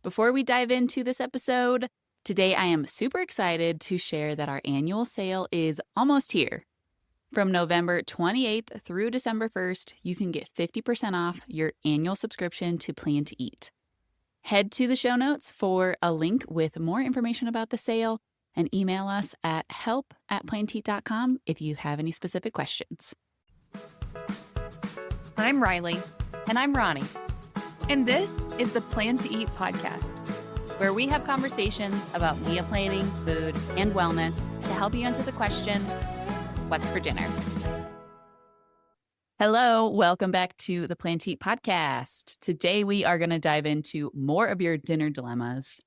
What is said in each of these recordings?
Before we dive into this episode, today I am super excited to share that our annual sale is almost here. From November 28th through December 1st, you can get 50% off your annual subscription to Plan to Eat. Head to the show notes for a link with more information about the sale and email us at help@planteat.com if you have any specific questions. I'm Riley. And I'm Ronnie, And this is the Plan to Eat podcast. where we have conversations about meal planning, food, and wellness to help you answer the question, what's for dinner? Hello, welcome back to the Plan to Eat podcast. Today we are going to dive into more of your dinner dilemmas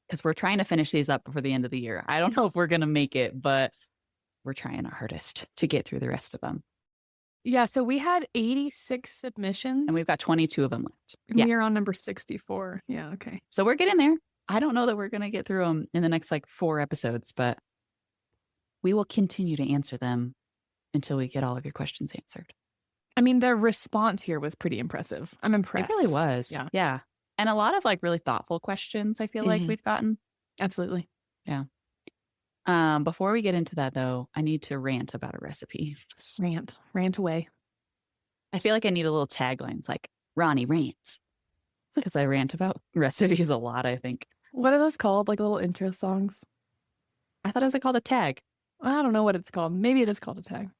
because we're trying to finish these up before the end of the year. I don't know if we're going to make it, but we're trying our hardest to get through the rest of them. Yeah, so we had 86 submissions. And we've got 22 of them left. And Yeah. we are on number 64. Yeah, okay. So we're getting there. I don't know that we're going to get through them in the next 4 episodes, but we will continue to answer them until we get all of your questions answered. I mean, the response here was pretty impressive. I'm impressed. It really was. Yeah. Yeah. And a lot of really thoughtful questions I feel like Mhm. we've gotten. Absolutely. Before we get into that though, I need to rant about a recipe. Rant away. I feel like I need a little tagline. It's like Ronnie rants because I rant about recipes a lot, I think. What are those called? Like little intro songs? I thought it was called a tag. I don't know what it's called. Maybe it is called a tag.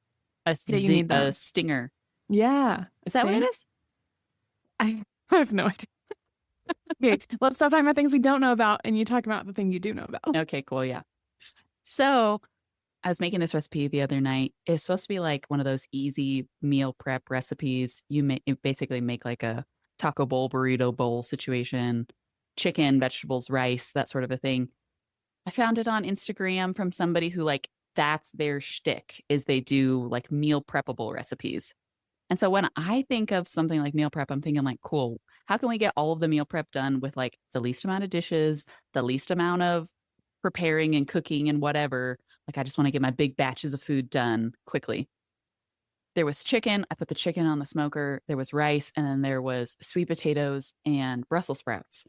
A, Yeah, you need a that. stinger. Yeah. Is that what it Sting? is? I have no idea. Okay, let's stop talking about things we don't know about and you talk about the thing you do know about. Okay, cool. Yeah. So I was making this recipe the other night. It's supposed to be like one of those easy meal prep recipes. You basically make like a taco bowl, burrito bowl situation, chicken, vegetables, rice, that sort of a thing. I found it on Instagram from somebody who that's their shtick is they do meal preppable recipes. And so when I think of something like meal prep, I'm thinking cool, how can we get all of the meal prep done with the least amount of dishes, the least amount of preparing and cooking and whatever. I just want to get my big batches of food done quickly. There was chicken. I put the chicken on the smoker. There was rice, and then there was sweet potatoes and Brussels sprouts.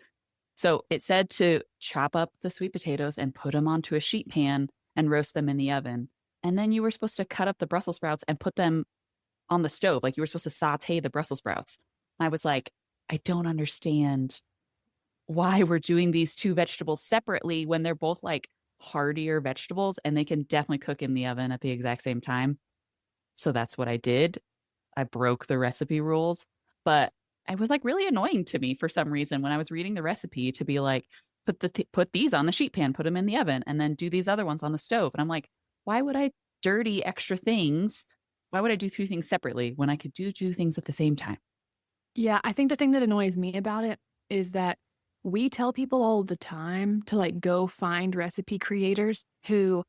So it said to chop up the sweet potatoes and put them onto a sheet pan and roast them in the oven. And then you were supposed to cut up the Brussels sprouts and put them on the stove. You were supposed to saute the Brussels sprouts. I was like, I don't understand why we're doing these two vegetables separately when they're both heartier vegetables and they can definitely cook in the oven at the exact same time. So that's what I did. I broke the recipe rules, but it was really annoying to me for some reason when I was reading the recipe to be put these on the sheet pan, put them in the oven, and then do these other ones on the stove. And I'm like, why would I dirty extra things? Why would I do 2 things separately when I could do 2 things at the same time? Yeah, I think the thing that annoys me about it is that we tell people all the time to go find recipe creators who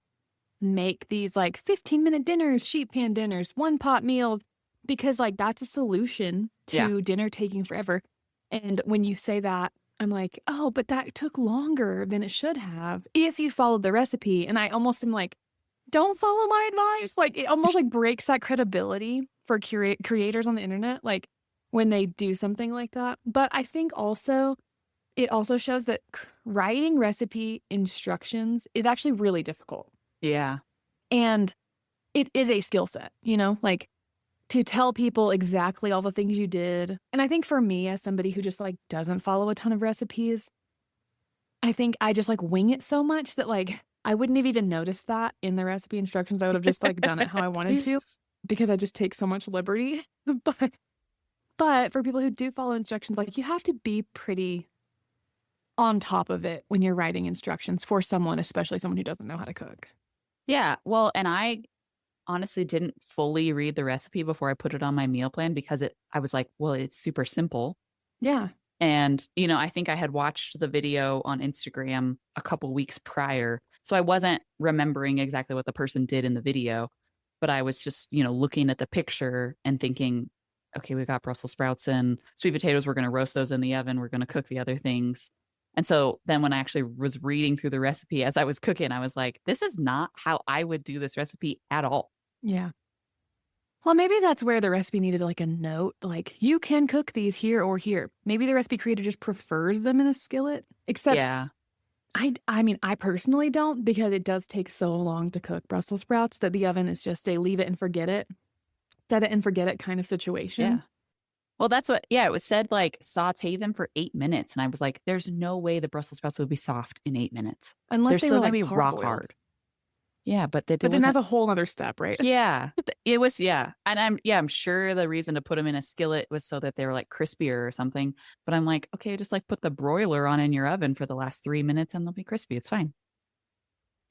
make these 15-minute dinners, sheet pan dinners, one pot meals, because that's a solution to dinner taking forever. And when you say that, I'm like, oh, but that took longer than it should have if you followed the recipe. And I almost am like, don't follow my advice. It almost breaks that credibility for creators on the internet, when they do something like that. But I think it also shows that writing recipe instructions is actually really difficult. Yeah. And it is a skill set, to tell people exactly all the things you did. And I think for me, as somebody who just doesn't follow a ton of recipes, I think I just wing it so much that I wouldn't have even noticed that in the recipe instructions. I would have just done it how I wanted to because I just take so much liberty. But for people who do follow instructions, you have to be pretty on top of it when you're writing instructions for someone, especially someone who doesn't know how to cook. Yeah. Well, and I honestly didn't fully read the recipe before I put it on my meal plan because I was like, well, it's super simple. Yeah. And, I think I had watched the video on Instagram a couple weeks prior. So I wasn't remembering exactly what the person did in the video, but I was just, looking at the picture and thinking, okay, we got Brussels sprouts and sweet potatoes. We're going to roast those in the oven. We're going to cook the other things. And so then when I actually was reading through the recipe as I was cooking, I was like, this is not how I would do this recipe at all. Yeah. Well, maybe that's where the recipe needed like a note, like you can cook these here or here. Maybe the recipe creator just prefers them in a skillet. Except Yeah. I mean, I personally don't because it does take so long to cook Brussels sprouts that the oven is just a leave it and forget it, set it and forget it kind of Yeah. situation. Well, that's what, yeah, it was said like saute them for 8 minutes. And I was like, there's no way the Brussels sprouts would be soft in 8 minutes. They're Unless they still were going to like be rock parboiled. hard. Yeah, but that it But then that's wasn't. a whole other step, right? Yeah, it was. Yeah. And I'm sure the reason to put them in a skillet was so that they were like crispier or something. But I'm like, okay, just like put the broiler on in your oven for the last 3 minutes and they'll be crispy. It's fine.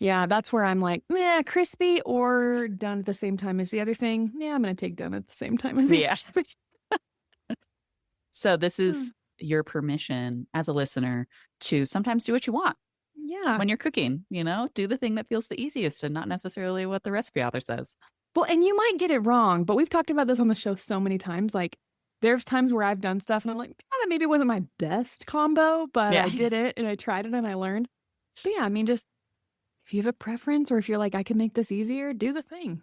Yeah, that's where I'm like, yeah, crispy or done at the same time as the other thing. Yeah, I'm gonna take done at the same time as the Yeah. other thing. So this Hmm. is your permission as a listener to sometimes do what you want Yeah. when you're cooking, do the thing that feels the easest and not necessarily what the recipe author says. Well, and you might get it wrong, but we've talked about this on the show so many times. Like, there's times where I've done stuff and I'm like, yeah, that maybe wasn't my best combo, but Yeah. I did it and I tried it and I learned. But yeah, I mean, just if you have a preference or if you're like, I can make this easier, do the thing.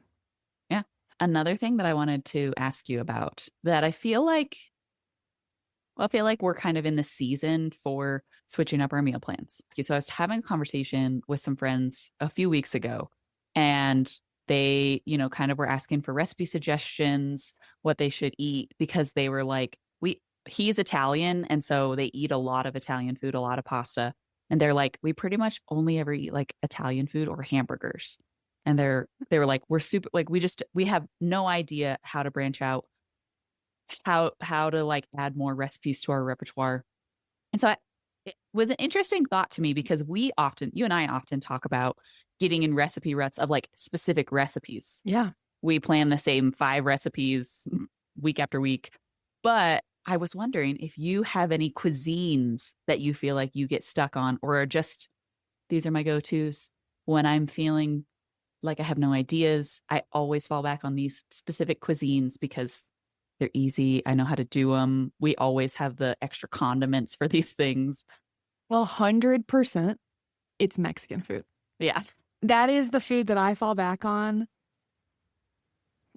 Yeah. Another thing that I wanted to ask you about that I feel like we're kind of in the season for switching up our meal plans. So I was having a conversation with some friends a few weeks ago, and they, kind of were asking for recipe suggestions, what they should eat, because they were like, he's Italian, and so they eat a lot of Italian food, a lot of pasta. And they're like, we pretty much only ever eat like Italian food or hamburgers. And they were like, we're super like we have no idea how to branch out, how to like add more recipes to our repertoire. And so it was an interesting thought to me because you and I often talk about getting in recipe ruts of like specific recipes. Yeah. We plan the same 5 recipes week after week. But I was wondering if you have any cuisines that you feel like you get stuck on or are just, these are my go-tos when I'm feeling like I have no ideas. I always fall back on these specific cuisines because they're easy. I know how to do them. We always have the extra condiments for these things. Well, 100% it's Mexican food. Yeah. That is the food that I fall back on.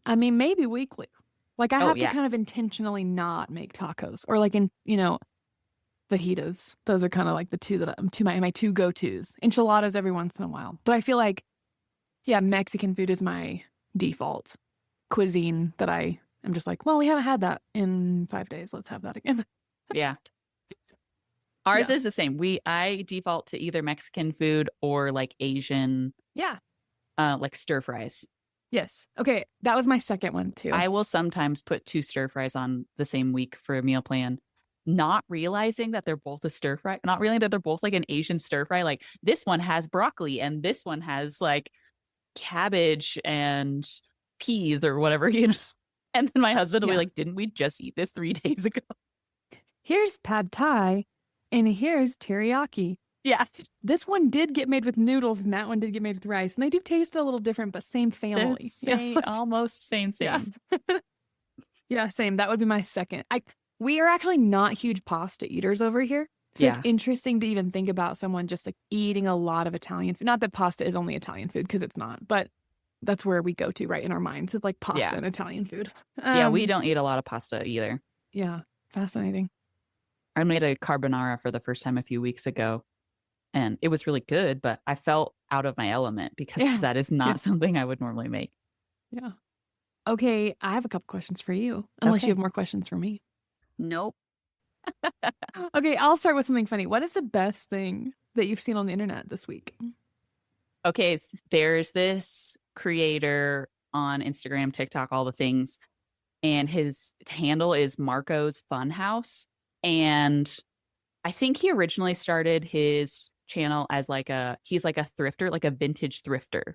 I mean, maybe weekly. Like I Oh, have to yeah. kind of intentionally not make tacos or like fajitas. Those are kind of like the two that my two go-tos. Enchiladas every once in a while. But I feel like yeah, Mexican food is my default cuisine that I'm just like, well, we haven't had that in 5 days. Let's have that again. Yeah. Ours Yeah. is the same. I default to either Mexican food or like Asian, Yeah. like stir fries. Yes. Okay. That was my second one too. I will sometimes put 2 stir fries on the same week for a meal plan, not realizing that they're both a stir fry, not realizing that they're both like an Asian stir fry. Like this one has broccoli and this one has like cabbage and peas or whatever, And then my husband will be Yeah. like, didn't we just eat this 3 days ago? Here's pad thai and here's teriyaki. Yeah. This one did get made with noodles and that one did get made with rice. And they do taste a little different, but same family. Same, almost same. Yeah. Yeah, same. That would be my second. We are actually not huge pasta eaters over here. So Yeah. it's interesting to even think about someone just like eating a lot of Italian food. Not that pasta is only Italian food because it's not, but that's where we go to, right, in our minds. It's like pasta Yeah. and Italian food. Yeah, we don't eat a lot of pasta either. Yeah, fascinating. I made a carbonara for the first time a few weeks ago, and it was really good, but I felt out of my element because Yeah. that is not something I would normally make. Yeah. Okay, I have a couple questions for you, unless you Okay. have more questions for me. Nope. Okay, I'll start with something funny. What is the best thing that you've seen on the internet this week? Okay, there's this creator on Instagram, TikTok, all the things, and his handle is Marco's Funhouse. And I think he originally started his channel as he's like a thrifter, like a vintage thrifter.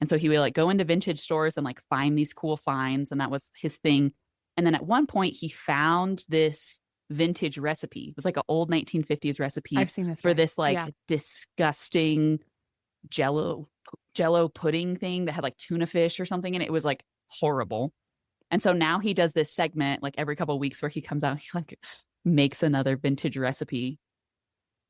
And so he would like go into vintage stores and like find these cool finds. And that was his thing. And then at one point he found this vintage recipe. It was like an old 1950s recipe I've seen this for guy. this like Yeah. disgusting jello pudding thing that had like tuna fish or something in it. It was like horrible. And so now he does this segment like every couple of weeks where he comes out and he like makes another vintage recipe.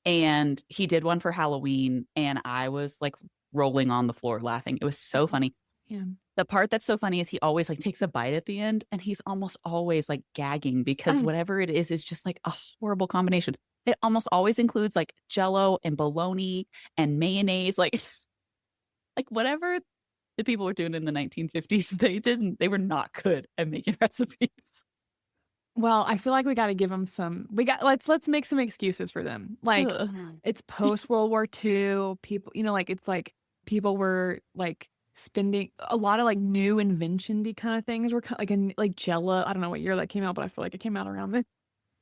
And he did one for Halloween and I was like rolling on the floor laughing. It was so funny. Yeah. The part that's so funny is he always like takes a bite at the end and he's almost always like gagging because whatever it is just like a horrible combination. It almost always includes like jello and bologna and mayonnaise. Like whatever the people were doing in the 1950s, they were not good at making recipes. Well, I feel like we got to give them some. Let's make some excuses for them. Like Ugh. it's post World War II. People, like it's like people were like spending a lot of like new invention-y kind of things were like like Jell-O. I don't know what year that came out, but I feel like it came out around then.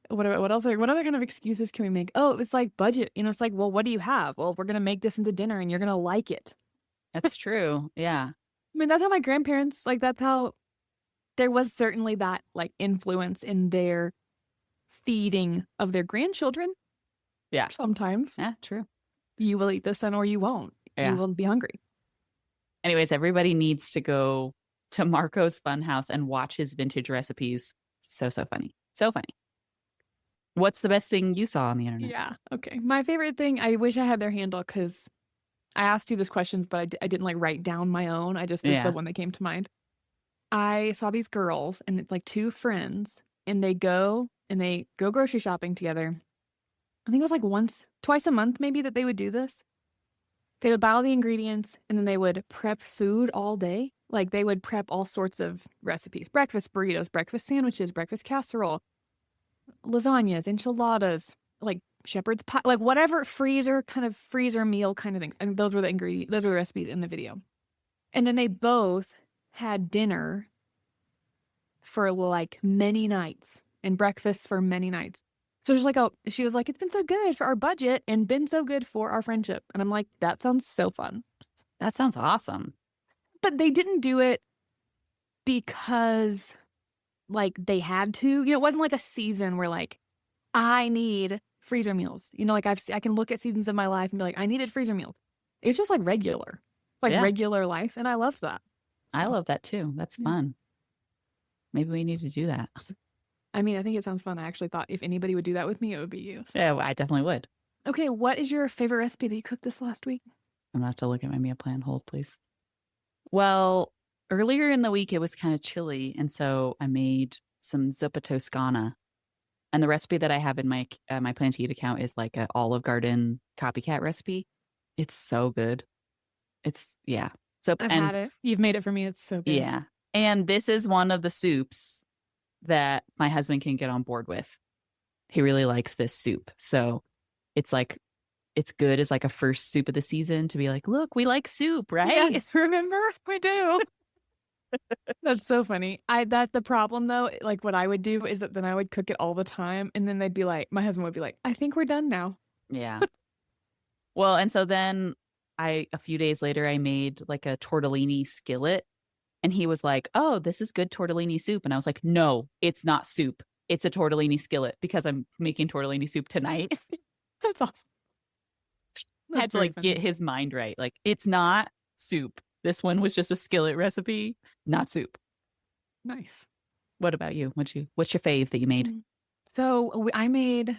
What else? What other kind of excuses can we make? Oh, it was like budget. It's like, well, what do you have? Well, we're gonna make this into dinner, and you're gonna like it. That's true. Yeah. I mean, that's how my grandparents like. That's how there was certainly that like influence in their feeding of their grandchildren. Yeah. Sometimes Yeah, true. you will eat this son or you won't. You Yeah. will be hungry. Anyways, everybody needs to go to Marco's Funhouse and watch his vintage recipes. So, so funny. So funny. What's the best thing you saw on the internet? Yeah. Okay. My favorite thing, I wish I had their handle because I asked you these questions, but I didn't like write down my own. This is the Yeah. one that came to mind. I saw these girls and it's like two friends and they go grocery shopping together. I think it was like twice a month maybe that they would do this. They would buy all the ingredients and then they would prep food all day. Like they would prep all sorts of recipes, breakfast burritos, breakfast sandwiches, breakfast casserole, lasagnas, enchiladas, like shepherd's pie, like whatever freezer meal kind of thing. And those were the ingredients, those were the recipes in the video. And then they both had dinner for like many nights and breakfast for many nights. So she was like, it's been so good for our budget and been so good for our friendship. And I'm like, that sounds so fun. That sounds awesome. But they didn't do it because like they had to. It wasn't like a season where like I need freezer meals. Like I can look at seasons of my life and be like, I needed freezer meals. It's just like Yeah. regular life, and I loved that. I So, love that too. That's fun. Maybe we need to do that. I mean, I think it sounds fun. I actually thought if anybody would do that with me, it would be you. So. Yeah, I definitely would. Okay, what is your favorite recipe that you cooked this last week? I'm gonna have to look at my meal plan. Hold, please. Well, earlier in the week it was kind of chilly, and so I made some zuppa toscana. And the recipe that I have in my Plan to Eat account is like an Olive Garden copycat recipe. It's so good. It's yeah. So I've and had it. You've made it for me. It's so good. yeah. And this is one of the soups that my husband can get on board with. He really likes this soup. So it's like it's good as like a first soup of the season to be like, look, we like soup, right? Yes, remember? We do. That's so funny. That's the problem though. Like what I would do is that then I would cook it all the time and then my husband would be like, I think we're done now. Yeah. Well, and so then a few days later I made like a tortellini skillet and he was like, "Oh, this is good tortellini soup." And I was like, "No, it's not soup. It's a tortellini skillet because I'm making tortellini soup tonight." That's awesome. I had to like get his mind right. Like, it's not soup. This one was just a skillet recipe, not soup. Nice. What about you? What's your fave that you made? So I made, it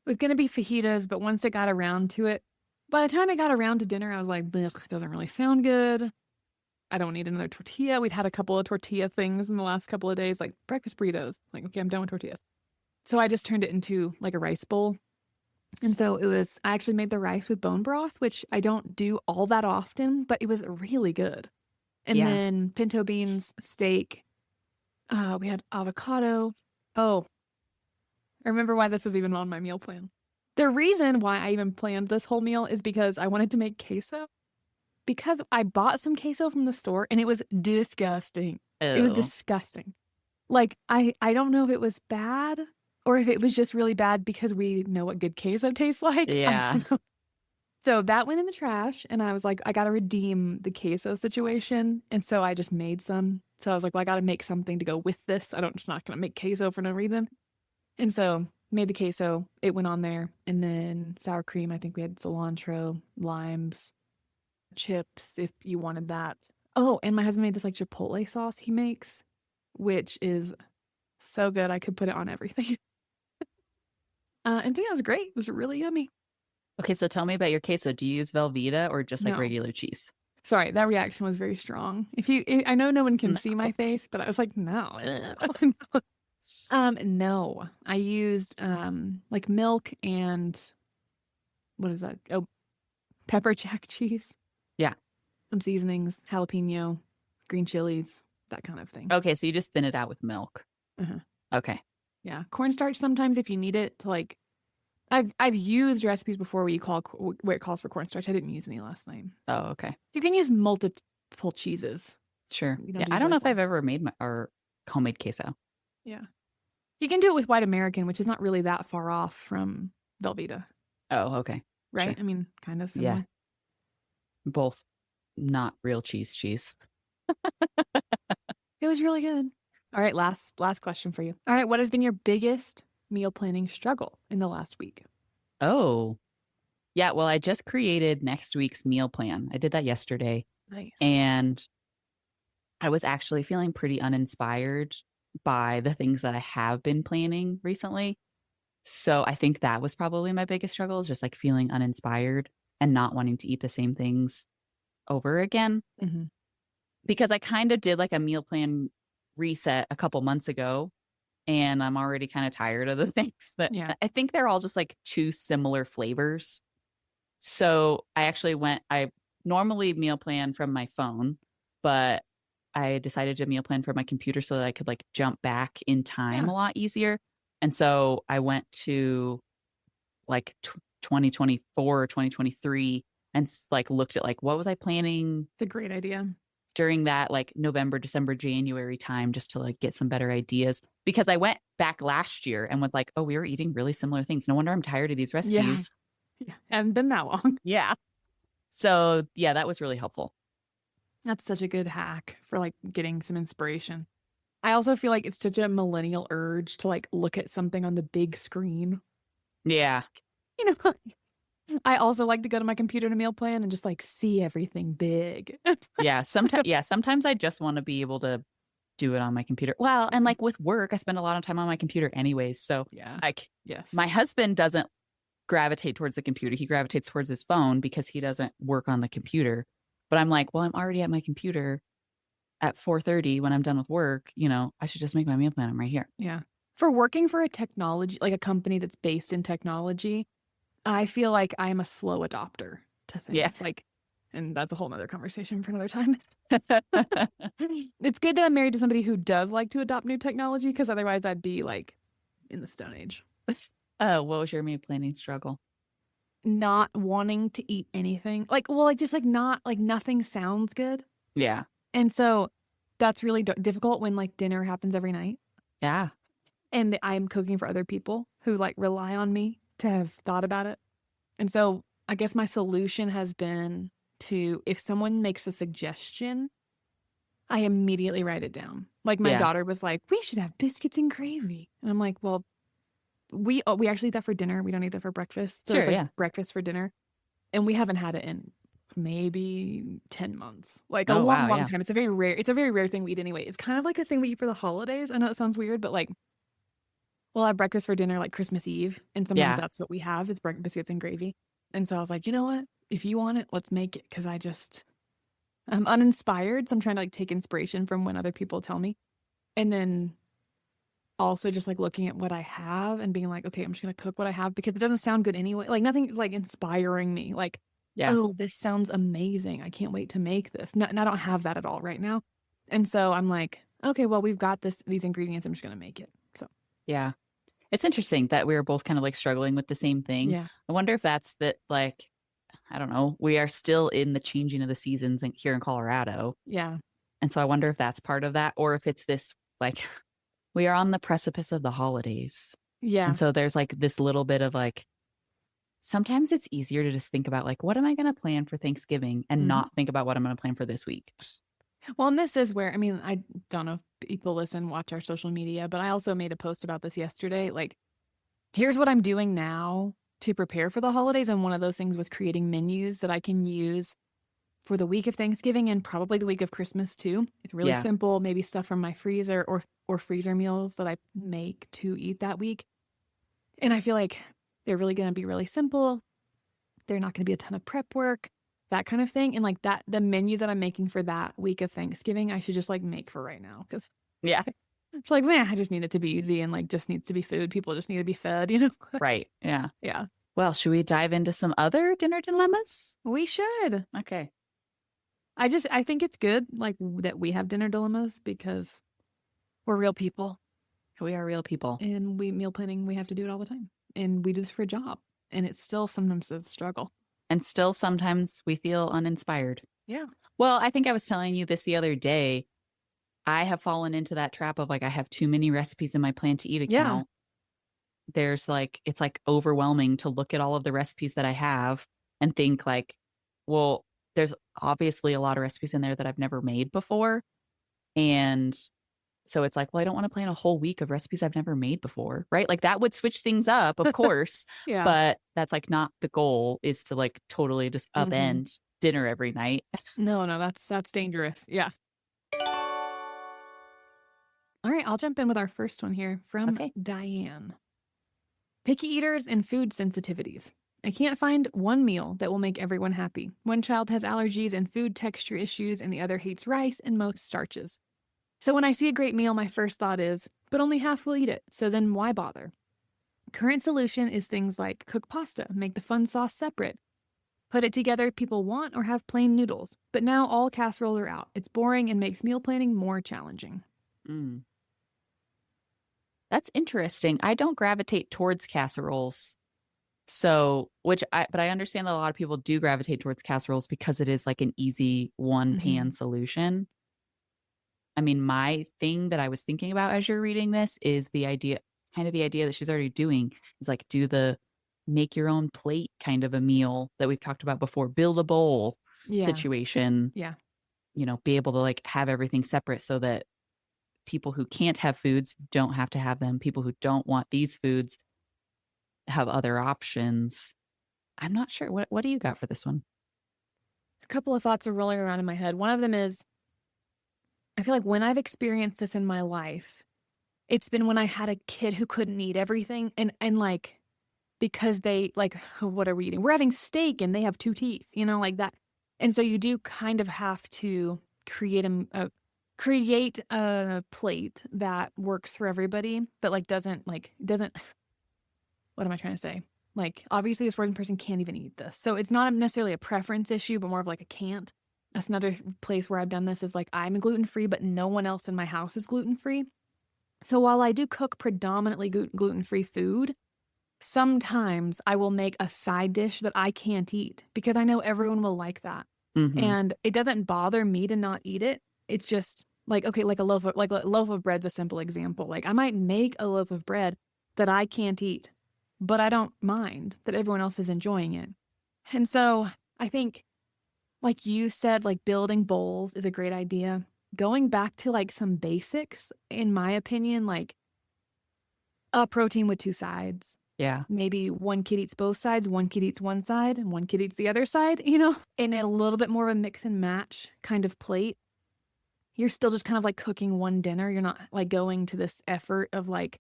was going to be fajitas, but once it got around to it, by the time I got around to dinner, I was like, it doesn't really sound good. I don't need another tortilla. We'd had a couple of tortilla things in the last couple of days, like breakfast burritos. Like, okay, I'm done with tortillas. So I just turned it into like a rice bowl. And so I actually made the rice with bone broth, which I don't do all that often, but it was really good. And then pinto beans, steak. We had avocado. Oh, I remember why this was even on my meal plan. The reason why I even planned this whole meal is because I wanted to make queso. Because I bought some queso from the store and it was disgusting. Ew. It was disgusting. Like, I don't know if it was bad or if it was just really bad because we know what good queso tastes like. Yeah. So that went in the trash and I was like, I got to redeem the queso situation. And so I just made some. So I was like, well, I got to make something to go with this. Just not going to make queso for no reason. And so made the queso. It went on there. And then sour cream. I think we had cilantro, limes, chips if you wanted that. Oh, and my husband made this like chipotle sauce he makes, which is so good. I could put it on everything. And I think that was great. It was really yummy. Okay, so tell me about your queso. Do you use Velveeta or just like No. regular cheese? Sorry, that reaction was very strong. I know no one can see No. my face, but I was like, no. I know no one can see No. my face, but I was like, no. No. I used like milk and what is that? Oh, pepper jack cheese, Yeah. some seasonings, jalapeno, green chilies, that kind of thing. Okay, so you just thin it out with milk. Uh-huh. Okay. Yeah, cornstarch sometimes if you need it to like. I've used recipes before where it calls for cornstarch. I didn't use any last night. Oh, okay. You can use multiple cheeses. Sure. You don't Yeah, have to I use don't know like if I've one. ever made my or homemade queso. Yeah. You can do it with white American, which is not really that far off from Velveeta, Oh, okay. right? Sure. I mean, kind of Yeah. similar. Both not real cheese. It was really good. All right, last question for you. All right, what has been your biggest meal planning struggle in the last week? Oh. Yeah, well, I just created next week's meal plan. I did that yesterday, Nice. and I was actually feeling pretty uninspired by the things that I have been planning recently. So I think that was probably my biggest struggle is just like feeling uninspired and not wanting to eat the same things over again. Hmm. Because I kind of did like a meal plan reset a couple months ago, and I'm already kind of tired of the things that Yeah. I think they're all just like too similar flavors. So I normally meal plan from my phone, but I decided to meal plan from my computer so that I could like jump back in time Yeah. a lot easier. And so I went to like 2024 or 2023 and like looked at like what was I planning It's a great idea. during that like November, December, January time just to like get some better ideas because I went back last year and was like, oh, we were eating really similar things. No wonder I'm tired of these Yeah. recipes. Yeah. Hasn't been that long. Yeah. So yeah, that was really helpful. That's such a good hack for like getting some inspiration. I also feel like it's such a millennial urge to like look at something on the big screen. Yeah. You know, I also like to go to my computer to meal plan and just like see everything big. Sometimes I just want to be able to do it on my computer. Well, and like with work, I spend a lot of time on my computer anyways. So Yeah. like Yes. my husband doesn't gravitate towards the computer. He gravitates towards his phone because he doesn't work on the computer. But I'm like, well, I'm already at my computer at 4:30 when I'm done with work. I should just make my meal plan. I'm right here. Yeah. For working for a technology, like a company that's based in technology, I feel like I'm a slow adopter to Yeah. things. And that's a whole nother conversation for another time. It's good that I'm married to somebody who does like to adopt new technology because otherwise I'd be like in the Stone Age. Oh, what was your meal planning struggle? Not wanting to eat anything. Not like nothing sounds good. Yeah. And so that's really difficult when like dinner happens every night Yeah. and I'm cooking for other people who like rely on me to have thought about it. And so I guess my solution has been to, if someone makes a suggestion, I immediately write it down. Like my Yeah. daughter was like, we should have biscuits and gravy. And I'm like, well, we actually eat that for dinner. We don't eat that for breakfast. So Sure. it's like Yeah. breakfast for dinner. And we haven't had it in maybe 10 months. Like a Oh, long, wow. long Yeah. time. It's a very rare thing we eat anyway. It's kind of like a thing we eat for the holidays. I know it sounds weird, but like we'll have breakfast for dinner like Christmas Eve. And sometimes Yeah. that's what we have. It's biscuits and gravy. And so I was like, you know what? If you want it, let's make it. Cause I'm uninspired. So I'm trying to like take inspiration from when other people tell me. And then also just like looking at what I have and being like, okay, I'm just gonna cook what I have because it doesn't sound good anyway. Like nothing's like inspiring me. Like, Yeah. oh, this sounds amazing. I can't wait to make this. And I don't have that at all right now. And so I'm like, okay, well, we've got these ingredients. I'm just gonna make it. So Yeah. It's interesting that we were both kind of like struggling with the same thing. yeah, I wonder if that's that, like, I don't know, we are still in the changing of the seasons here in Colorado. yeah, And so I wonder if that's part of that or if it's this, like, we are on the precipice of the holidays. yeah. And so there's like this little bit of like, sometimes it's easier to just think about like, what am I going to plan for Thanksgiving and Mhm. not think about what I'm going to plan for this week? Well, and this is where, I mean, I don't know if people watch our social media, but I also made a post about this yesterday. Like, here's what I'm doing now to prepare for the holidays. And one of those things was creating menus that I can use for the week of Thanksgiving and probably the week of Christmas too. It's really Yeah. simple, maybe stuff from my freezer or freezer meals that I make to eat that week. And I feel like they're really going to be really simple. They're not going to be a ton of prep work. that kind of thing. And like that, the menu that I'm making for that week of Thanksgiving, I should just like make for right now because Yeah. it's like, man, I just need it to be easy and like just needs to be food. People just need to be fed, you know? Right. Yeah. Yeah, Well, should we dive into some other dinner dilemmas? we should. Okay. I think it's good like that we have dinner dilemmas because we're real people We are real people. and we meal planning, we have to do it all the time. And we do this for a job. And it's still sometimes a struggle. And still sometimes we feel uninspired. Yeah. Well, I think I was telling you this the other day. I have fallen into that trap of like I have too many recipes in my plan to eat Yeah. account. There's like it's like overwhelming to look at all of the recipes that I have and think like, well, there's obviously a lot of recipes in there that I've never made before. And so it's like, well, I don't want to plan a whole week of recipes I've never made before, right? Like that would switch things up, of course, Yeah. but that's like not the goal is to like totally just Mhm. upend dinner every night. No, no, that's dangerous. Yeah. All right, I'll jump in with our first one here from Okay. Diane. Picky eaters and food sensitivities. I can't find one meal that will make everyone happy. One child has allergies and food texture issues, and the other hates rice and most starches. So when I see a great meal, my first thought is, but only half will eat it, so then why bother? Current solution is things like cook pasta, make the fun sauce separate, put it together if people want, or have plain noodles. But now all casseroles are out. It's boring and makes meal planning more challenging. Mm. That's interesting. I don't gravitate towards casseroles. So, but I understand that a lot of people do gravitate towards casseroles because it is like an easy one pan solution. I mean, my thing that I was thinking about as you're reading this is kind of the idea that she's already doing is like do the make your own plate kind of a meal that we've talked about before, build a bowl Yeah. situation, Yeah. be able to like have everything separate so that people who can't have foods don't have to have them. People who don't want these foods have other options. I'm not sure. What do you got for this one? A couple of thoughts are rolling around in my head. One of them is I feel like when I've experienced this in my life, it's been when I had a kid who couldn't eat everything and like because they like what are we eating? We're having steak and they have two teeth, like that. And so you do kind of have to create a plate that works for everybody, but like doesn't what am I trying to say? Like obviously this working person can't even eat this. So it's not necessarily a preference issue, but more of like a can't. That's another place where I've done this is like I'm gluten-free, but no one else in my house is gluten-free. So while I do cook predominantly gluten-free food, sometimes I will make a side dish that I can't eat because I know everyone will like that. Mm-hmm. And it doesn't bother me to not eat it. It's just like, okay, like a loaf of bread's a simple example. Like I might make a loaf of bread that I can't eat, but I don't mind that everyone else is enjoying it. And so I think, like you said, like building bowls is a great idea. Going back to like some basics, in my opinion, like a protein with two sides. Yeah. Maybe one kid eats both sides, one kid eats one side, and one kid eats the other side, and a little bit more of a mix and match kind of plate. You're still just kind of like cooking one dinner. You're not like going to this effort of like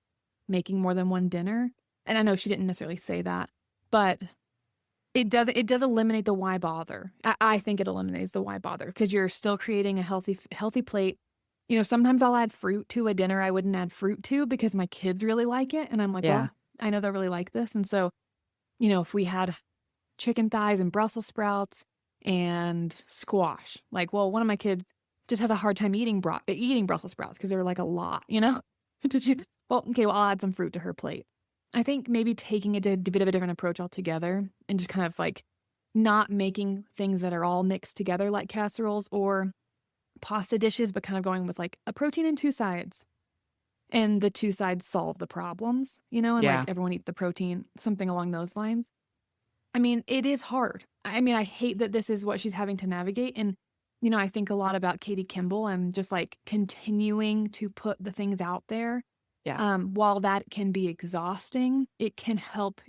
making more than one dinner. And I know she didn't necessarily say that, but it does eliminate the why bother. I think it eliminates the why bother because you're still creating a healthy plate. Sometimes I'll add fruit to a dinner I wouldn't add fruit to because my kids really like it. And I'm like, Yeah. well, I know they'll really like this. And so, if we had chicken thighs and Brussels sprouts and squash, like, well, one of my kids just has a hard time eating Brussels sprouts because they're like a lot, Did you? Well, okay, well, I'll add some fruit to her plate. I think maybe taking a bit of a different approach altogether and just kind of like not making things that are all mixed together like casseroles or pasta dishes, but kind of going with like a protein and two sides. And the two sides solve the problems, and like Yeah. everyone eats the protein, something along those lines. I mean, it is hard. I mean, I hate that this is what she's having to navigate. And, I think a lot about Katie Kimball and just like continuing to put the things out there. Yeah. While that can be exhausting, it can help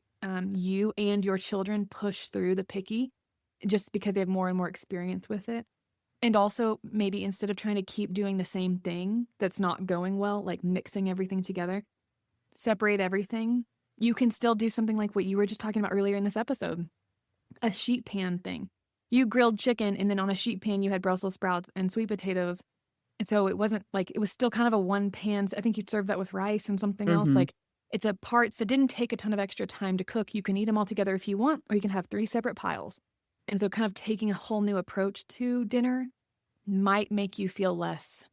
you and your children push through the picky just because they have more and more experience with it. And also, maybe instead of trying to keep doing the same thing that's not going well, like mixing everything together, separate everything. You can still do something like what you were just talking about earlier in this episode, a sheet pan thing. you grilled chicken and then on a sheet pan you had Brussels sprouts and sweet potatoes. And so it wasn't like, it was still kind of a one pan. I think you'd serve that with rice and something else. Mm-hmm. Like it's a parts that didn't take a ton of extra time to cook. You can eat them all together if you want, or you can have 3 separate piles. And so kind of taking a whole new approach to dinner might make you feel less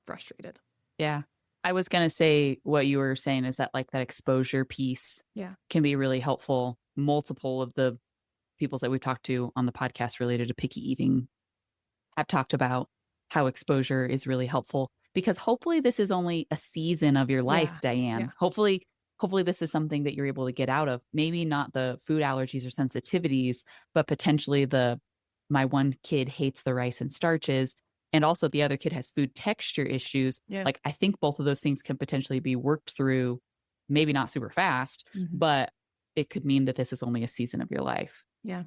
frustrated. Yeah. I was going to say what you were saying is that like that exposure piece Yeah. can be really helpful. Multiple of the people that we've talked to on the podcast related to picky eating have talked about how exposure is really helpful because hopefully this is only a season of your life, Yeah. Yeah. Diane. Hopefully this is something that you're able to get out of. Maybe not the food allergies or sensitivities, but potentially my one kid hates the rice and starches. And also the other kid has food texture issues. Yeah. Like I think both of those things can potentially be worked through, maybe not super fast, but it could mean that this is only a season of your life. Yeah.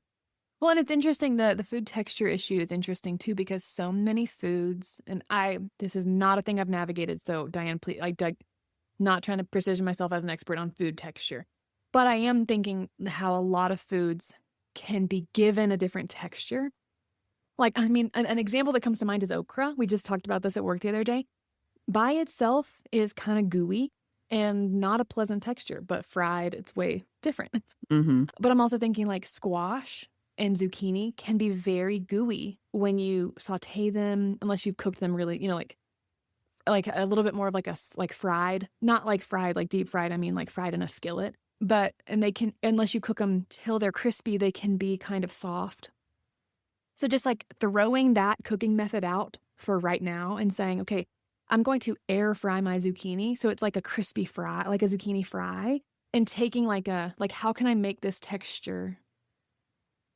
Well, and it's interesting, the food texture issue is interesting too, because so many foods, and this is not a thing I've navigated. So Diane, please, not trying to precision myself as an expert on food texture, but I am thinking how a lot of foods can be given a different texture. Like, I mean, an example that comes to mind is okra. We just talked about this at work the other day. By itself is kind of gooey and not a pleasant texture, but fried, it's way different. Mm-hmm. But I'm also thinking like squash and zucchini can be very gooey when you saute them, unless you've cooked them really, like a little bit more of like like fried, not like fried, like deep fried. I mean, like fried in a skillet. And they can, unless you cook them till they're crispy, they can be kind of soft. So just like throwing that cooking method out for right now and saying, okay, I'm going to air fry my zucchini. So it's like a crispy fry, like a zucchini fry, and taking how can I make this texture?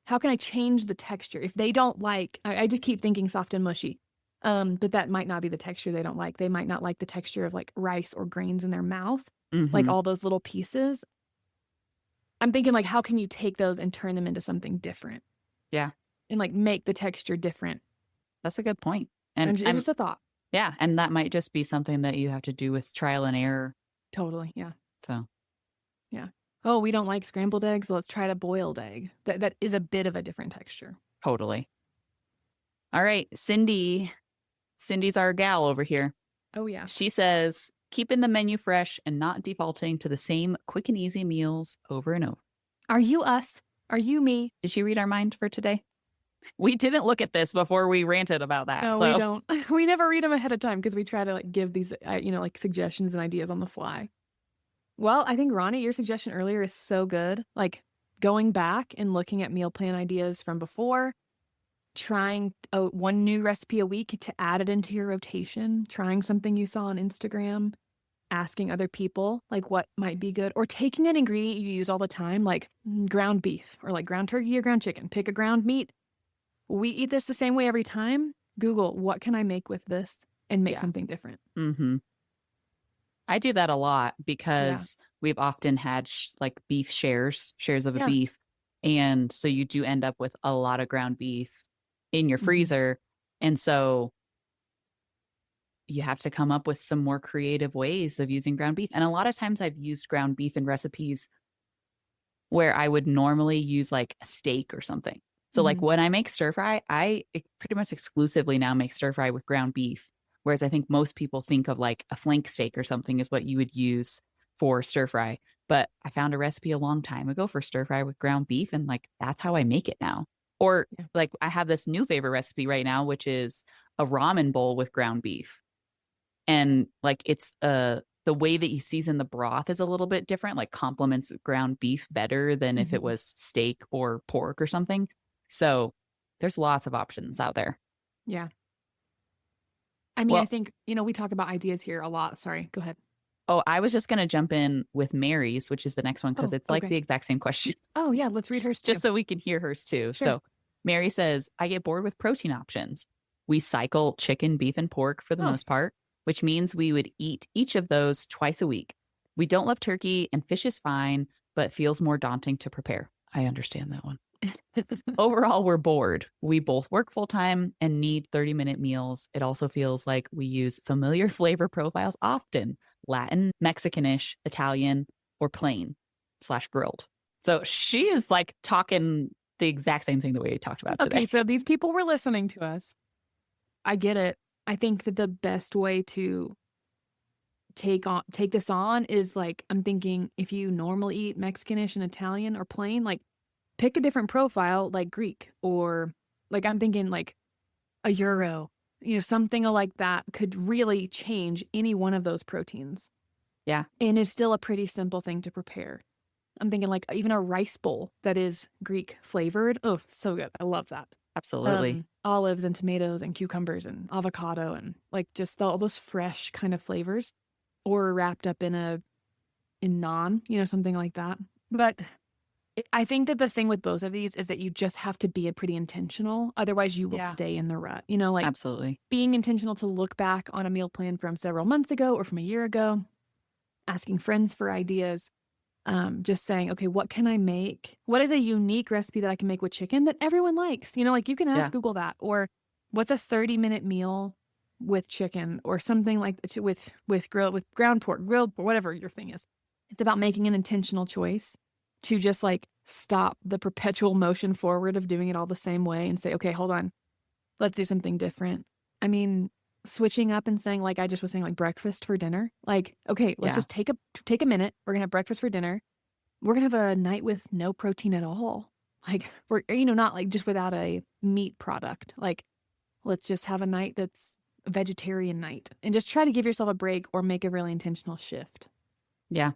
How can I change the texture? If they don't like, I just keep thinking soft and mushy. But that might not be the texture they don't like. They might not like the texture of like rice or grains in their mouth, like all those little pieces. I'm thinking like, how can you take those and turn them into something different? Yeah. And like make the texture different. That's a good point. And it's just a thought. Yeah. And that might just be something that you have to do with trial and error. Totally. Yeah. So, yeah. Oh, we don't like scrambled eggs. Let's try a boiled egg. That is a bit of a different texture. Totally. All right. Cindy's our gal over here. Oh, yeah. She says, keeping the menu fresh and not defaulting to the same quick and easy meals over and over. Are you us? Are you me? Did she read our mind for today? We didn't look at this before we ranted about that. No, we don't. We never read them ahead of time because we try to like give these, like suggestions and ideas on the fly. Well, I think, Ronnie, your suggestion earlier is so good. Like going back and looking at meal plan ideas from before, trying one new recipe a week to add it into your rotation, trying something you saw on Instagram, asking other people like what might be good, or taking an ingredient you use all the time, like ground beef or like ground turkey or ground chicken. Pick a ground meat. We eat this the same way every time. Google, what can I make with this and make something different? Mm-hmm. I do that a lot because we've often had like beef shares of a beef. And so you do end up with a lot of ground beef in your freezer. And so you have to come up with some more creative ways of using ground beef. And a lot of times I've used ground beef in recipes where I would normally use like a steak or something. So like when I make stir fry, I pretty much exclusively now make stir fry with ground beef. Whereas I think most people think of like a flank steak or something is what you would use for stir fry. But I found a recipe a long time ago for stir fry with ground beef. And like, that's how I make it now. Or like I have this new favorite recipe right now, which is a ramen bowl with ground beef. And like, it's the way that you season the broth is a little bit different, like complements ground beef better than if it was steak or pork or something. So there's lots of options out there. Yeah. I mean, I think, we talk about ideas here a lot. Sorry, go ahead. Oh, I was just going to jump in with Mary's, which is the next one, because it's like the exact same question. Oh, yeah. Let's read hers too. Just so we can hear hers too. Sure. So Mary says, I get bored with protein options. We cycle chicken, beef, and pork for the most part, which means we would eat each of those twice a week. We don't love turkey, and fish is fine, but feels more daunting to prepare. I understand that one. Overall, we're bored. We both work full time and need 30-minute meals. It also feels like we use familiar flavor profiles often: Latin, Mexicanish, Italian, or plain / grilled. So she is like talking the exact same thing that we talked about Okay, today. so these people were listening to us. I get it. I think that the best way to take this on is like I'm thinking if you normally eat Mexicanish and Italian or plain, like pick a different profile like Greek or like I'm thinking like a Euro, something like that could really change any one of those proteins. Yeah, And it's still a pretty simple thing to prepare. I'm thinking like even a rice bowl that is Greek flavored. Oh, so good. I love that. absolutely. Olives and tomatoes and cucumbers and avocado and like just all those fresh kind of flavors or wrapped up in naan, something like that. But I think that the thing with both of these is that you just have to be a pretty intentional. Otherwise, you will Yeah, stay in the rut. Like absolutely. being intentional to look back on a meal plan from several months ago or from a year ago, asking friends for ideas, just saying, okay, what can I make? What is a unique recipe that I can make with chicken that everyone likes? Like you can Yeah, ask Google that. Or what's a 30-minute meal with chicken or something like with ground pork, grilled pork, whatever your thing is. It's about making an intentional choice to just like stop the perpetual motion forward of doing it all the same way and say, okay, hold on, let's do something different. I mean, switching up and saying, like I just was saying, like breakfast for dinner. Like, okay, let's yeah, just take a minute. We're gonna have breakfast for dinner. We're gonna have a night with no protein at all. Like we're not like just without a meat product. Like let's just have a night that's a vegetarian night and just try to give yourself a break or make a really intentional shift. yeah.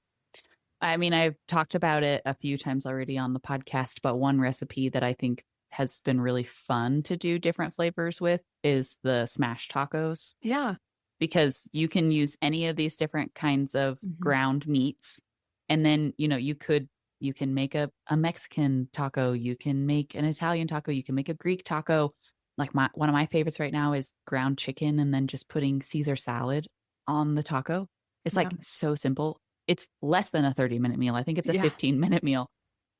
I mean, I've talked about it a few times already on the podcast, but one recipe that I think has been really fun to do different flavors with is the smash tacos, Yeah. because you can use any of these different kinds of Hmm. ground meats. And then, you can make a Mexican taco, you can make an Italian taco, you can make a Greek taco. Like one of my favorites right now is ground chicken and then just putting Caesar salad on the taco. It's Yeah. like so simple. It's less than a 30-minute meal. I think it's a Yeah. 15-minute meal.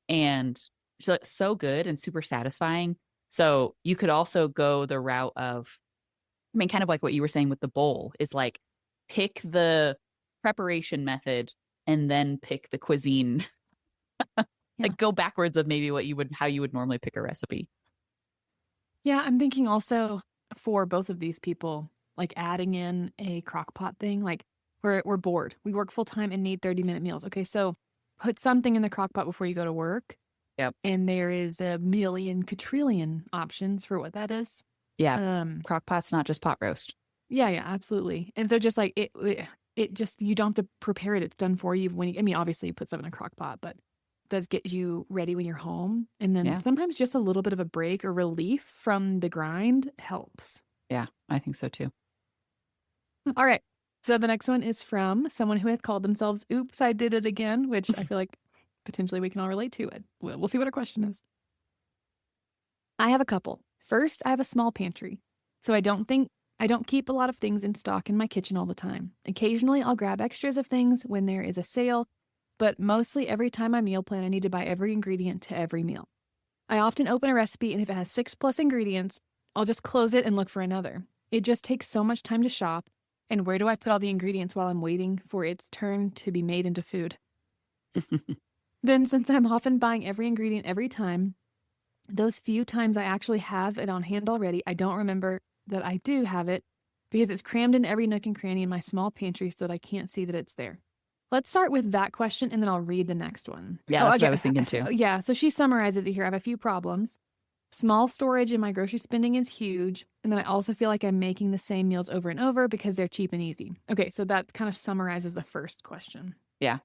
And so it's so good and super satisfying. So you could also go the route of, I mean, kind of like what you were saying with the bowl is like pick the preparation method and then pick the cuisine. Yeah. Like go backwards of maybe how you would normally pick a recipe. Yeah. I'm thinking also for both of these people, like adding in a crock pot thing, like we're bored. We work full time and need 30-minute meals. Okay, so put something in the crock pot before you go to work. Yep. And there is a million quadrillion options for what that is. Yeah. Um, Crock pot's not just pot roast. yeah, yeah, absolutely. And so just like it just you don't have to prepare it. It's done for you when I mean, obviously you put stuff in a crock pot, but it does get you ready when you're home. And then Yeah. sometimes just a little bit of a break or relief from the grind helps. Yeah. I think so too. All right. So the next one is from someone who has called themselves Oops, I Did It Again, which I feel like potentially we can all relate to it. We'll see what our question is. I have a couple. First, I have a small pantry. So I don't keep a lot of things in stock in my kitchen all the time. Occasionally, I'll grab extras of things when there is a sale, but mostly every time I meal plan, I need to buy every ingredient to every meal. I often open a recipe, and if it has 6+ ingredients, I'll just close it and look for another. It just takes so much time to shop. And where do I put all the ingredients while I'm waiting for its turn to be made into food? Then, since I'm often buying every ingredient every time, those few times I actually have it on hand already, I don't remember that I do have it because it's crammed in every nook and cranny in my small pantry so that I can't see that it's there. Let's start with that question and then I'll read the next one. Yeah, Oh, that's what I again, was thinking too. yeah. So she summarizes it here. I have a few problems. Small storage in my grocery spending is huge. And then I also feel like I'm making the same meals over and over because they're cheap and easy. Okay, so that kind of summarizes the first question. Yeah.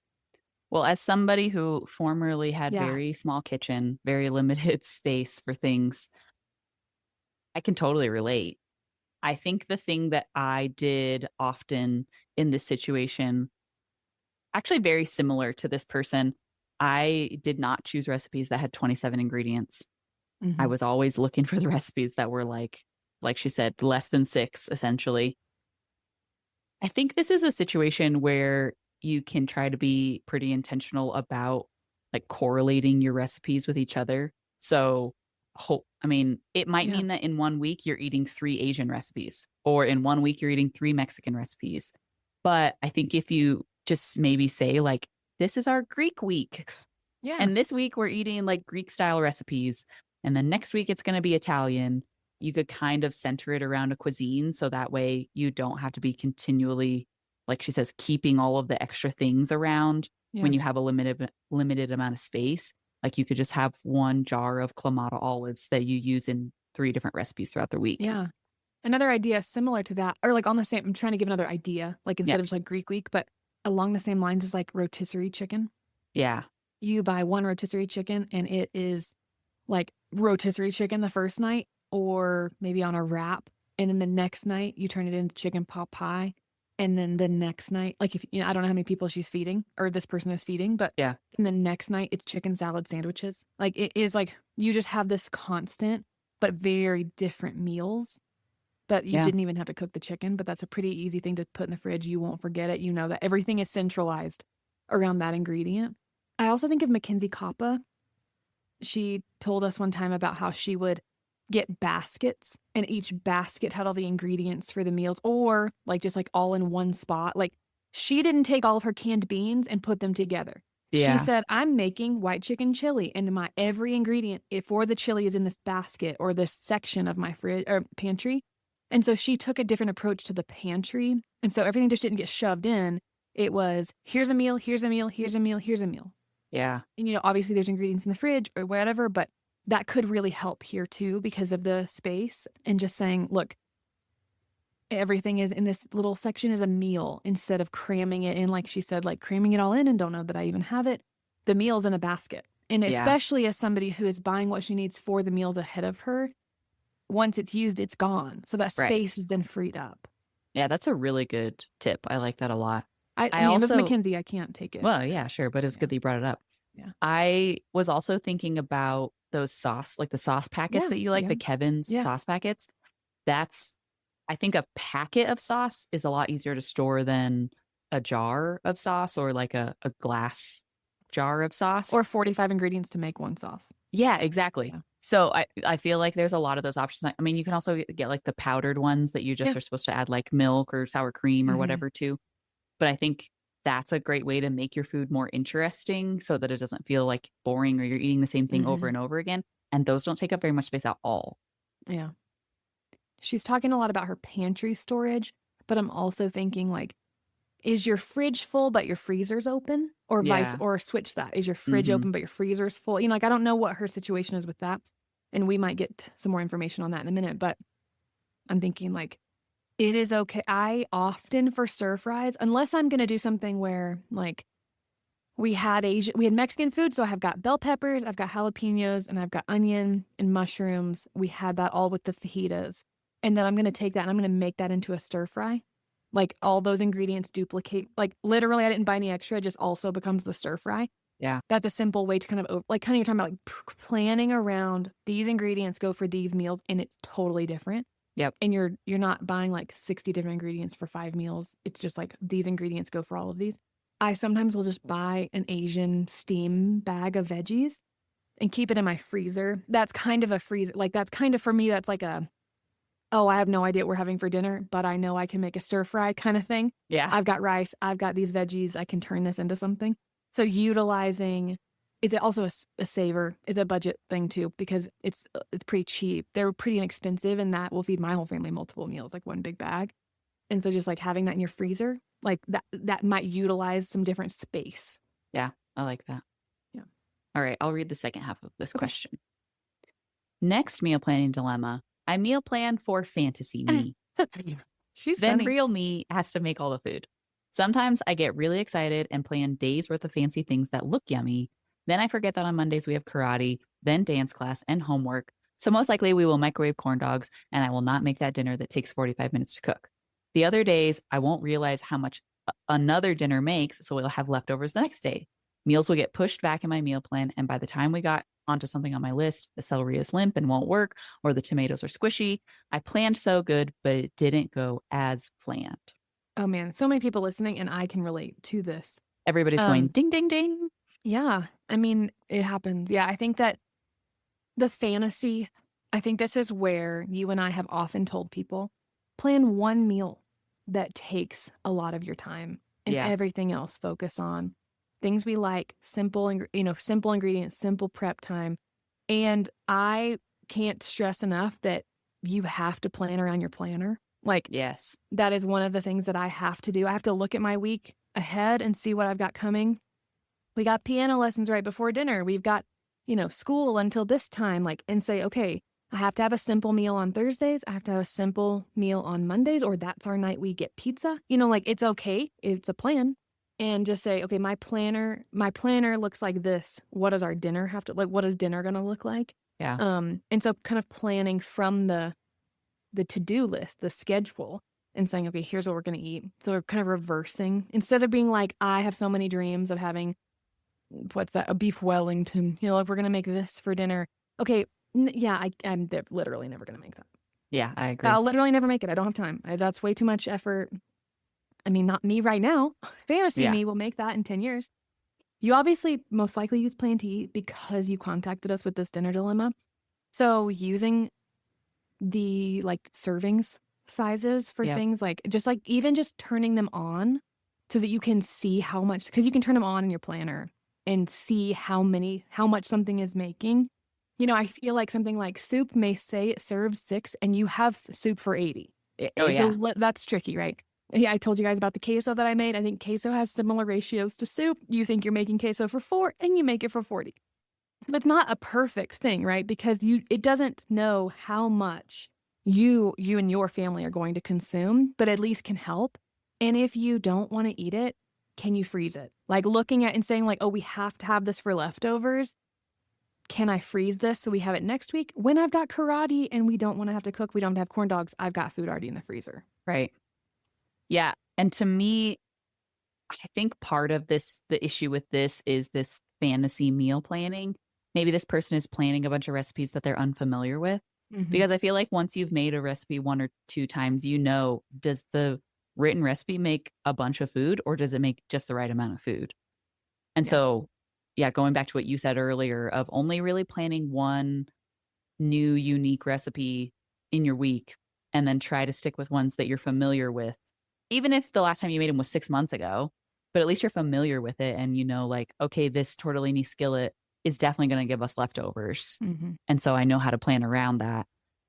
Well, as somebody who formerly had Yeah. very small kitchen, very limited space for things, I can totally relate. I think the thing that I did often in this situation, actually very similar to this person, I did not choose recipes that had 27 ingredients. I Hmm. was always looking for the recipes that were like she said, less than six, essentially. I think this is a situation where you can try to be pretty intentional about like correlating your recipes with each other. So, I mean, it might Yeah. mean that in one week you're eating three Asian recipes, or in one week you're eating three Mexican recipes. But I think if you just maybe say, like, this is our Greek week, Yeah. and this week we're eating like Greek style recipes, And then next week it's going to be Italian. You could kind of center it around a cuisine. So that way you don't have to be continually, like she says, keeping all of the extra things around Yeah. when you have a limited amount of space. Like you could just have one jar of Clamato olives that you use in 3 different recipes throughout the week. Yeah. Another idea similar to that, or like on the same, I'm trying to give another idea, like Yeah. instead of just like Greek week, but along the same lines is like rotisserie chicken. Yeah. You buy one rotisserie chicken and it is like rotisserie chicken the first night, or maybe on a wrap. And then the next night you turn it into chicken pot pie. And then the next night, like if I don't know how many people she's feeding or this person is feeding, but Yeah. and the next night it's chicken salad sandwiches. Like it is like you just have this constant but very different meals. But you Yeah. didn't even have to cook the chicken, but that's a pretty easy thing to put in the fridge. You won't forget it. You know that everything is centralized around that ingredient. I also think of Mackenzie Koppa. She told us one time about how she would get baskets and each basket had all the ingredients for the meals, or like just like all in one spot. Like she didn't take all of her canned beans and put them together. She Yeah. said, I'm making white chicken chili and my every ingredient for the chili is in this basket or this section of my fridge or pantry. And so she took a different approach to the pantry. And so everything just didn't get shoved in. It was here's a meal, here's a meal, here's a meal, here's a meal. Yeah. And, obviously there's ingredients in the fridge or whatever, but that could really help here too because of the space and just saying, look, everything is in this little section is a meal instead of cramming it in, like she said, like cramming it all in and don't know that I even have it. The meal's in a basket. And Yeah. especially as somebody who is buying what she needs for the meals ahead of her, once it's used, it's gone. So that Right. space has been freed up. Yeah. That's a really good tip. I like that a lot. I I mean, that's also, Mackenzie. I can't take it. well, yeah, sure. But it was Yeah. good that you brought it up. Yeah. I was also thinking about those like the sauce packets Yeah. that you like, Yeah. the Kevin's Yeah. sauce packets. I think a packet of sauce is a lot easier to store than a jar of sauce or like a glass jar of sauce. Or 45 ingredients to make one sauce. Yeah, exactly. Yeah. So I feel like there's a lot of those options. I mean, you can also get like the powdered ones that you just Yeah. are supposed to add like milk or sour cream or whatever to. But I think that's a great way to make your food more interesting so that it doesn't feel like boring or you're eating the same thing over and over again. And those don't take up very much space at all. Yeah. She's talking a lot about her pantry storage, but I'm also thinking like, is your fridge full but your freezer's open? Or or switch that. Is your fridge open but your freezer's full? Like I don't know what her situation is with that. And we might get some more information on that in a minute, but I'm thinking like it is okay. I often for stir fries, unless I'm gonna do something where like we had Mexican food, so I've got bell peppers, I've got jalapenos, and I've got onion and mushrooms. We had that all with the fajitas. And then I'm gonna take that and I'm gonna make that into a stir fry. Like all those ingredients duplicate. Like literally, I didn't buy any extra. It just also becomes the stir fry. Yeah. That's a simple way to kind of like kind of you're talking about like planning around these ingredients go for these meals, and it's totally different. Yep. And you're not buying like 60 different ingredients for 5 meals. It's just like these ingredients go for all of these. I sometimes will just buy an Asian steam bag of veggies and keep it in my freezer. That's kind of a freezer. Like that's kind of for me. That's like oh, I have no idea what we're having for dinner, but I know I can make a stir fry kind of thing. Yeah. I've got rice. I've got these veggies. I can turn this into something. So utilizing, it's also a saver. It's a budget thing too, because it's pretty cheap. They're pretty inexpensive, and that will feed my whole family multiple meals, like one big bag. And so just like having that in your freezer, like that might utilize some different space. Yeah, I like that. Yeah. All right, I'll read the second half of this question. Next meal planning dilemma. I meal plan for fantasy me. She's Then funny. real me has to make all the food. Sometimes I get really excited and plan days worth of fancy things that look yummy. Then I forget that on Mondays we have karate, then dance class and homework. So most likely we will microwave corn dogs and I will not make that dinner that takes 45 minutes to cook. The other days I won't realize how much another dinner makes, so we'll have leftovers the next day. Meals will get pushed back in my meal plan, and by the time we got onto something on my list, the celery is limp and won't work, or the tomatoes are squishy. I planned so good, but it didn't go as planned. Oh man, so many people listening, and I can relate to this. Everybody's going ding, ding, ding. Yeah, I mean, it happens. Yeah, I think that the fantasy, I think this is where you and I have often told people, plan one meal that takes a lot of your time and everything else focus on things we like, simple ingredients, simple prep time. And I can't stress enough that you have to plan around your planner. Like, Yes. that is one of the things that I have to do. I have to look at my week ahead and see what I've got coming. We got piano lessons right before dinner. We've got, school until this time, like, and say, okay, I have to have a simple meal on Thursdays. I have to have a simple meal on Mondays, or that's our night we get pizza. Like, it's okay. It's a plan. And just say, okay, my planner looks like this. What does our dinner have to, like, what is dinner going to look like? Yeah. And so kind of planning from the to-do list, the schedule, and saying, okay, here's what we're going to eat. So we're kind of reversing, instead of being like, I have so many dreams of having, what's that, a beef Wellington, like, we're going to make this for dinner. Okay. Yeah, I'm literally never going to make that. Yeah, I agree. I'll literally never make it. I don't have time. That's way too much effort. I mean, not me right now. Fantasy Yeah. me will make that in 10 years. You obviously most likely use Plan to Eat because you contacted us with this dinner dilemma. So using the like servings sizes for Yep. things, like even just turning them on so that you can see how much, because you can turn them on in your planner and see how much something is making. I feel like something like soup may say it serves 6 and you have soup for 80. Oh, yeah. That's tricky, right? Yeah, I told you guys about the queso that I made. I think queso has similar ratios to soup. You think you're making queso for 4 and you make it for 40. So it's not a perfect thing, right? Because it doesn't know how much you and your family are going to consume, but at least can help. And if you don't want to eat it, can you freeze it? Like, looking at and saying like, oh, we have to have this for leftovers. Can I freeze this so we have it next week? When I've got karate and we don't want to have to cook, we don't have corn dogs, I've got food already in the freezer. Right. Yeah. And to me, I think part of the issue with this is this fantasy meal planning. Maybe this person is planning a bunch of recipes that they're unfamiliar with, Mm-hmm. because I feel like once you've made a recipe 1 or 2 times, does the written recipe make a bunch of food, or does it make just the right amount of food? And Yeah. so, yeah, going back to what you said earlier of only really planning one new unique recipe in your week, and then try to stick with ones that you're familiar with. Even if the last time you made them was 6 months ago, but at least you're familiar with it and like, okay, this tortellini skillet is definitely going to give us leftovers. Mm-hmm. And so I know how to plan around that,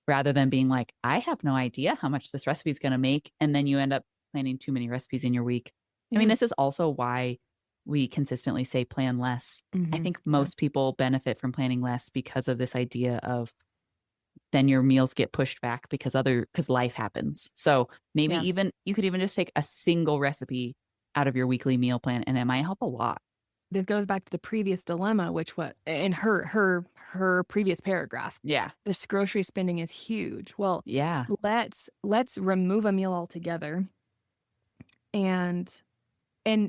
rather than being like, I have no idea how much this recipe is going to make. And then you end up planning too many recipes in your week. I mean, Yeah. this is also why we consistently say plan less. I Mm-hmm. think Yeah. most people benefit from planning less because of this idea of then your meals get pushed back because life happens. So maybe Yeah. even you could even just take a single recipe out of your weekly meal plan, and it might help a lot. That goes back to the previous dilemma, which what in her previous paragraph. Yeah. This grocery spending is huge. Well, Yeah. let's remove a meal altogether and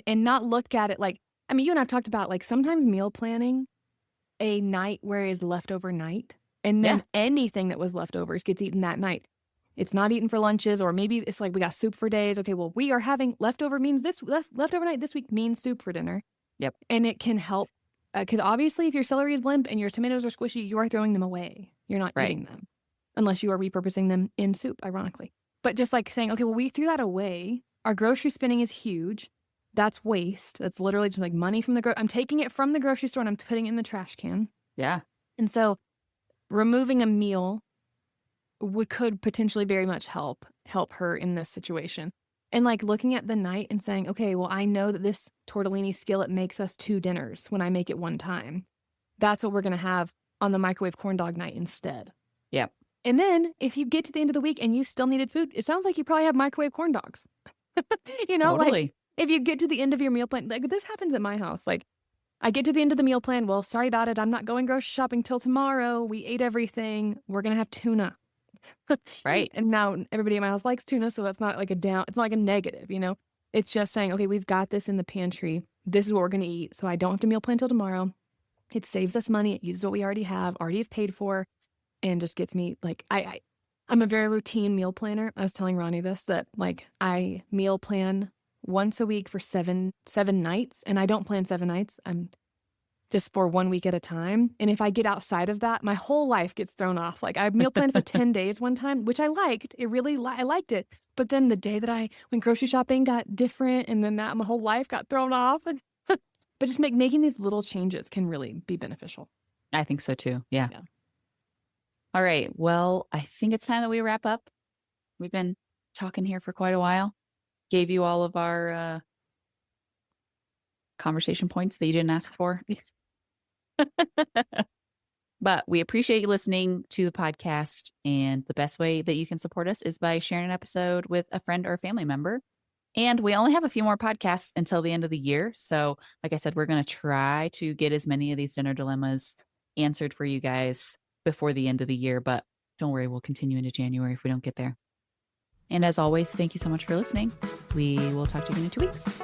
not look at it like, I mean, you and I've talked about like sometimes meal planning a night where it's leftover night, and Yeah. then anything that was leftovers gets eaten that night. It's not eaten for lunches, or maybe it's like we got soup for days. Okay, well, we are having leftover means this leftover night this week means soup for dinner. Yep. And it can help because obviously if your celery is limp and your tomatoes are squishy, you are throwing them away. You're not Right. eating them unless you are repurposing them in soup, ironically. But just like saying, okay, well, we threw that away. Our grocery spending is huge. That's waste. That's literally just like money from I'm taking it from the grocery store and I'm putting it in the trash can. Yeah. And so removing a meal could potentially very much help her in this situation. And like looking at the night and saying, okay, well, I know that this tortellini skillet makes us 2 dinners when I make it one time. That's what we're going to have on the microwave corn dog night instead. Yep. And then if you get to the end of the week and you still needed food, it sounds like you probably have microwave corn dogs. Like Totally. if you get to the end of your meal plan, like this happens at my house. Like I get to the end of the meal plan. Well, sorry about it. I'm not going grocery shopping till tomorrow. We ate everything. We're going to have tuna. Right. And now everybody at my house likes tuna, so that's not like it's not like a negative, It's just saying, okay, we've got this in the pantry. This is what we're going to eat. So I don't have to meal plan till tomorrow. It saves us money. It uses what we already have paid for, and just gets me like, I'm a very routine meal planner. I was telling Ronnie this, that like I meal plan once a week for seven nights, and I don't plan 7 nights. I'm just for 1 week at a time. And if I get outside of that, my whole life gets thrown off. Like I meal planned for 10 days one time, which I liked. I liked it. But then the day that I went grocery shopping got different, and then my whole life got thrown off. And but just making these little changes can really be beneficial. I think so too. Yeah. Yeah. All right. Well, I think it's time that we wrap up. We've been talking here for quite a while. Gave you all of our conversation points that you didn't ask for. But we appreciate you listening to the podcast. And the best way that you can support us is by sharing an episode with a friend or a family member. And we only have a few more podcasts until the end of the year. So, like I said, we're going to try to get as many of these dinner dilemmas answered for you guys before the end of the year. But don't worry, we'll continue into January if we don't get there. And as always, thank you so much for listening. We will talk to you again in 2 weeks.